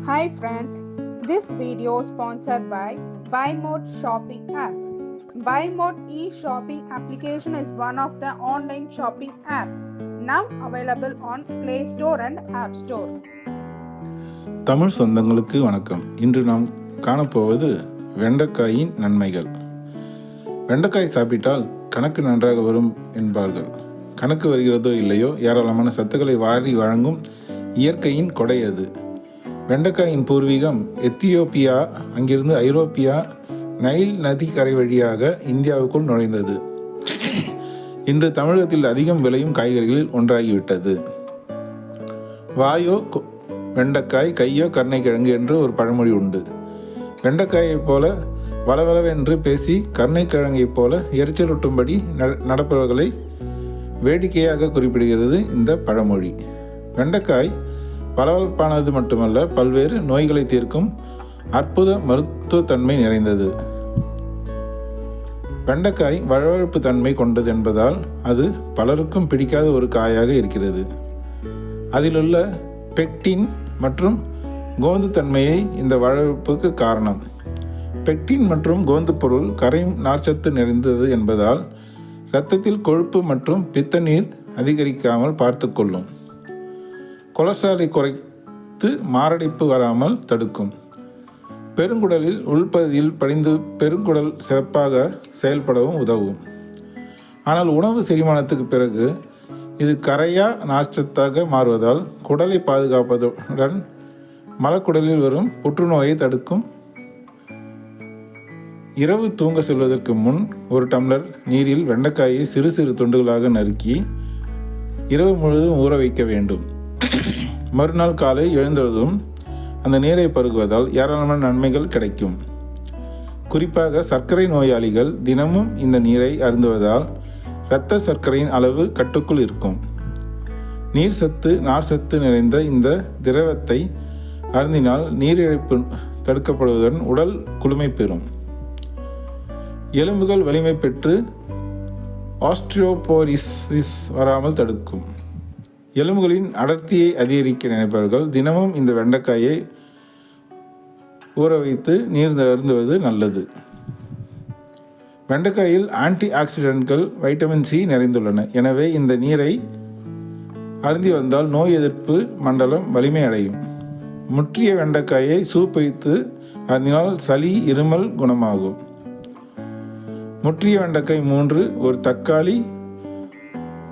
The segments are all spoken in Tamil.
Hi friends, this video is sponsored by BuyMode shopping app. BuyMode e-shopping application is one of the online shopping app now available on Play Store and App Store. Tamil சொந்தங்களுக்கு வணக்கம். இன்று நாம் காணப்போவது வெண்டைக்காயின் நன்மைகள். வெண்டைக்காய் சாப்பிட்டால் கணக்கு நன்றாக வரும் என்பார்கள். கணக்கு வருகிறதோ இல்லையோ ஏராளமான சத்துக்களை வாரி வழங்கும் இயற்கையின் கொடை அது. வெண்டைக்காயின் பூர்வீகம் எத்தியோப்பியா, அங்கிருந்து ஐரோப்பியா, நைல் நதி கரை வழியாக இந்தியாவுக்குள் நுழைந்தது. இன்று தமிழகத்தில் அதிகம் விளையும் காய்கறிகளில் ஒன்றாகிவிட்டது. வாயோ வெண்டைக்காய், கையோ கருணைக்கிழங்கு என்று ஒரு பழமொழி உண்டு. வெண்டைக்காயைப் போல வளவளவென்று பேசி கருணைக்கிழங்கைப் போல எரிச்சலூட்டும்படி நடப்பவர்களை வேடிக்கையாக குறிப்பிடுகிறது இந்த பழமொழி. வெண்டைக்காய் பளபளப்பானது மட்டுமல்ல, பல்வேறு நோய்களை தீர்க்கும் அற்புத மருத்துவத்தன்மை நிறைந்தது. வெண்டைக்காய் வழவழப்பு தன்மை கொண்டது என்பதால் அது பலருக்கும் பிடிக்காத ஒரு காயாக இருக்கிறது. அதிலுள்ள பெக்டின் மற்றும் கோந்து தன்மையை இந்த வழவழப்புக்கு காரணம். பெக்டின் மற்றும் கோந்து பொருள் கரையும் நார்ச்சத்து நிறைந்தது என்பதால் இரத்தத்தில் கொழுப்பு மற்றும் பித்த நீர் அதிகரிக்காமல் பார்த்து கொள்ளும். கொலஸ்ட்ராலை குறைத்து மாரடைப்பு வராமல் தடுக்கும். பெருங்குடலில் உள்பகுதியில் படிந்து பெருங்குடல் சிறப்பாக செயல்படவும் உதவும். ஆனால் உணவு செரிமானத்துக்கு பிறகு இது கரையா நார்ச்சத்தாக மாறுவதால் குடலை பாதுகாப்பதுடன் மலக்குடலில் வரும் புற்றுநோயை தடுக்கும். இரவு தூங்க செல்வதற்கு முன் ஒரு டம்ளர் நீரில் வெண்டைக்காயை சிறு சிறு துண்டுகளாக நறுக்கி இரவு முழுவதும் ஊற வைக்க வேண்டும். மறுநாள் காலை எழுந்ததும் அந்த நீரை பருகுவதால் ஏராளமான நன்மைகள் கிடைக்கும். குறிப்பாக சர்க்கரை நோயாளிகள் தினமும் இந்த நீரை அருந்துவதால் இரத்த சர்க்கரையின் அளவு கட்டுக்குள் இருக்கும். நீர் சத்து, நார் சத்து நிறைந்த இந்த திரவத்தை அருந்தினால் நீரிழப்பு தடுக்கப்படுவதுடன் உடல் குளுமை பெறும். எலும்புகள் வலிமை பெற்று ஆஸ்ட்ரியோபோரோசிஸ் வராமல் தடுக்கும். எலும்புகளின் அடர்த்தியை அதிகரிக்க நினைப்பவர்கள் தினமும் இந்த வெண்டைக்காயை ஊற வைத்து நீர் அருந்துவது நல்லது. வெண்டைக்காயில் ஆன்டி ஆக்சிடென்ட்கள், வைட்டமின் சி நிறைந்துள்ளன. எனவே இந்த நீரை அருந்தி வந்தால் நோய் எதிர்ப்பு மண்டலம் வலிமை அடையும். முற்றிய வெண்டைக்காயை சூப் வைத்து அருந்தினால் சளி, இருமல் குணமாகும். முற்றிய வெண்டைக்காய் 3, ஒரு தக்காளி,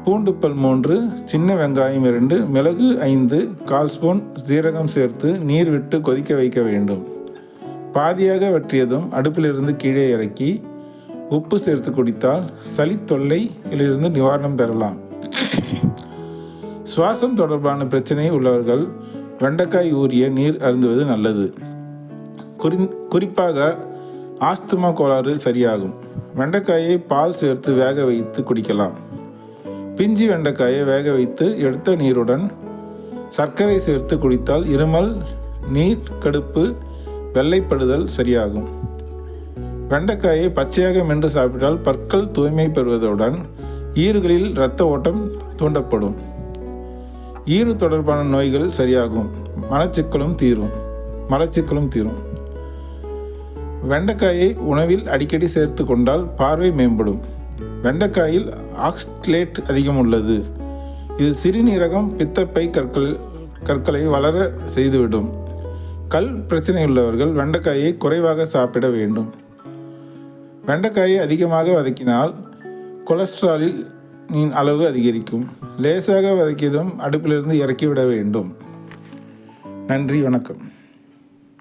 பூண்டுப்பல் 3, சின்ன வெங்காயம் 2, மிளகு 5, 1/4 ஸ்பூன் சீரகம் சேர்த்து நீர் விட்டு கொதிக்க வைக்க வேண்டும். பாதியாக வற்றியதும் அடுப்பிலிருந்து கீழே இறக்கி உப்பு சேர்த்து குடித்தால் சளி தொல்லையிலிருந்து நிவாரணம் பெறலாம். சுவாசம் தொடர்பான பிரச்சனை உள்ளவர்கள் வெண்டைக்காய் ஊறிய நீர் அருந்துவது நல்லது. குறிப்பாக ஆஸ்துமா கோளாறு சரியாகும். வெண்டைக்காயை பால் சேர்த்து வேக வைத்து குடிக்கலாம். பிஞ்சி வெண்டைக்காயை வேக வைத்து எடுத்த நீருடன் சர்க்கரை சேர்த்து குடித்தால் இருமல், நீர் கடுப்பு, வெள்ளைப்படுதல் சரியாகும். வெண்டைக்காயை பச்சையாக மென்று சாப்பிட்டால் பற்கள் தூய்மை பெறுவதுடன் ஈறுகளில் இரத்த ஓட்டம் தூண்டப்படும். ஈறு தொடர்பான நோய்கள் சரியாகும். மலச்சிக்கலும் தீரும். வெண்டைக்காயை உணவில் அடிக்கடி சேர்த்து கொண்டால் பார்வை மேம்படும். வெண்டைக்காயில் ஆக்சலேட் அதிகம் உள்ளது. இது சிறுநீரகம், பித்தப்பை கற்களை வளர செய்துவிடும். கல் பிரச்சனை உள்ளவர்கள் வெண்டைக்காயை குறைவாக சாப்பிட வேண்டும். வெண்டைக்காயை அதிகமாக வதக்கினால் கொலஸ்ட்ராலின் அளவு அதிகரிக்கும். லேசாக வதக்கியதும் அடுப்பிலிருந்து இறக்கிவிட வேண்டும். நன்றி, வணக்கம்.